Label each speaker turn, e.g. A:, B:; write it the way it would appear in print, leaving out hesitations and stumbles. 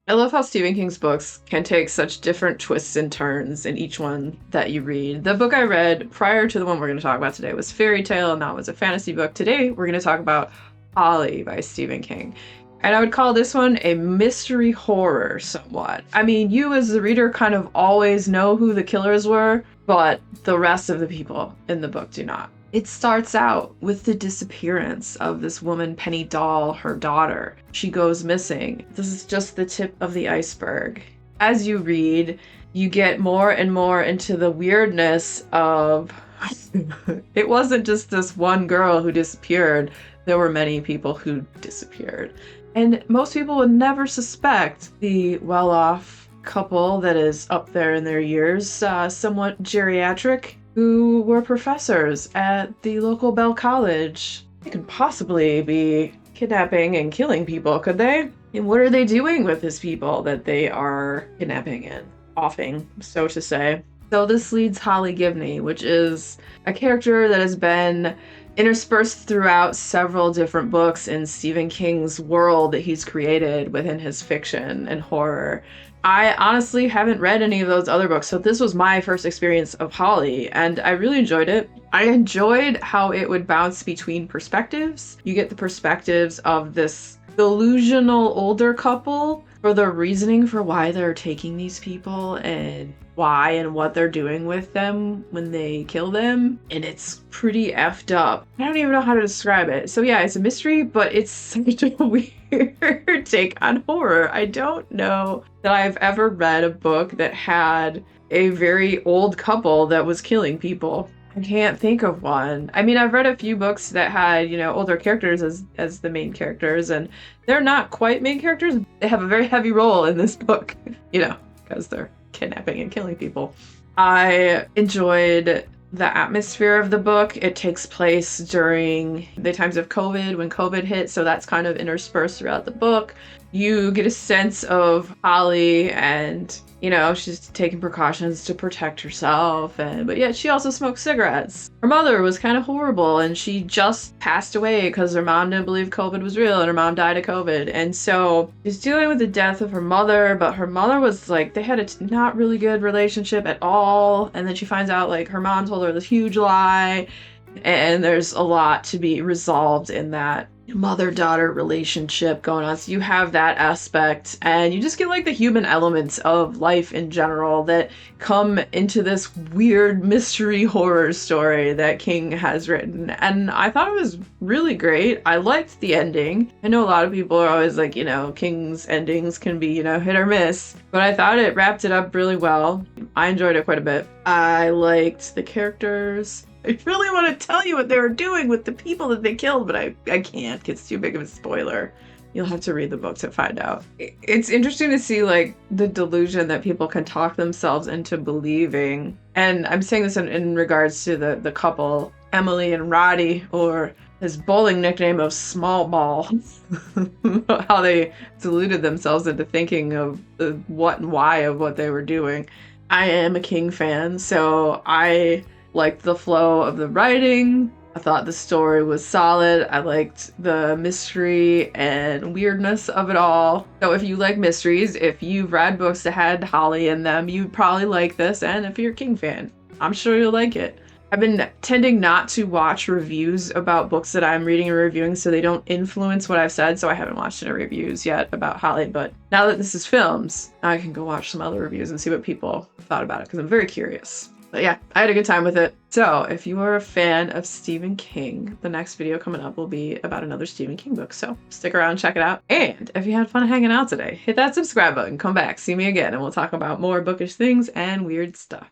A: I love how Stephen King's books can take such different twists and turns in each one that you read. The book I read prior to the one we're going to talk about today was Fairy Tale, and that was a fantasy book. Today, we're going to talk about Holly by Stephen King. And I would call this one a mystery horror somewhat. I mean, you as the reader kind of always know who the killers were, but the rest of the people in the book do not. It starts out with the disappearance of this woman, Penny Doll, her daughter. She goes missing. This is just the tip of the iceberg. As you read, you get more and more into the weirdness of it wasn't just this one girl who disappeared. There were many people who disappeared. And most people would never suspect the well-off couple that is up there in their years, somewhat geriatric, who were professors at the local Bell College. They could possibly be kidnapping and killing people, could they? And what are they doing with these people that they are kidnapping and offing, so to say? So this leads Holly Gibney, which is a character that has been interspersed throughout several different books in Stephen King's world that he's created within his fiction and horror. I honestly haven't read any of those other books, so this was my first experience of Holly, and I really enjoyed it. I enjoyed how it would bounce between perspectives. You get the perspectives of this delusional older couple for the reasoning for why they're taking these people and why and what they're doing with them when they kill them. And it's pretty effed up. I don't even know how to describe it. So yeah, it's a mystery, but it's such a weird take on horror. I don't know that I've ever read a book that had a very old couple that was killing people. I can't think of one. I mean, I've read a few books that had, older characters as the main characters, and they're not quite main characters. They have a very heavy role in this book, because they're kidnapping and killing people. I enjoyed the atmosphere of the book. It takes place during the times of COVID, when COVID hit, so that's kind of interspersed throughout the book. You get a sense of Holly and, she's taking precautions to protect herself, but yet she also smokes cigarettes. Her mother was kind of horrible, and she just passed away because her mom didn't believe COVID was real, and her mom died of COVID. And so she's dealing with the death of her mother, but her mother was they had a not really good relationship at all. And then she finds out her mom told her this huge lie, and there's a lot to be resolved in that mother-daughter relationship going on. So you have that aspect, and you just get the human elements of life in general that come into this weird mystery horror story that King has written. And I thought it was really great. I liked the ending. I know a lot of people are always King's endings can be, hit or miss, but I thought it wrapped it up really well. I enjoyed it quite a bit. I liked the characters. I really want to tell you what they were doing with the people that they killed, but I can't. It's too big of a spoiler. You'll have to read the book to find out. It's interesting to see the delusion that people can talk themselves into believing. And I'm saying this in regards to the couple, Emily and Roddy, or his bowling nickname of Small Ball. How they deluded themselves into thinking of the what and why of what they were doing. I am a King fan, so I liked the flow of the writing. I thought the story was solid. I liked the mystery and weirdness of it all. So if you like mysteries, if you've read books that had Holly in them, you'd probably like this. And if you're a King fan, I'm sure you'll like it. I've been tending not to watch reviews about books that I'm reading and reviewing so they don't influence what I've said, so I haven't watched any reviews yet about Holly, but now that this is films, I can go watch some other reviews and see what people thought about it, because I'm very curious. But yeah, I had a good time with it. So if you are a fan of Stephen King, the next video coming up will be about another Stephen King book. So stick around, check it out. And if you had fun hanging out today, hit that subscribe button, come back, see me again, and we'll talk about more bookish things and weird stuff.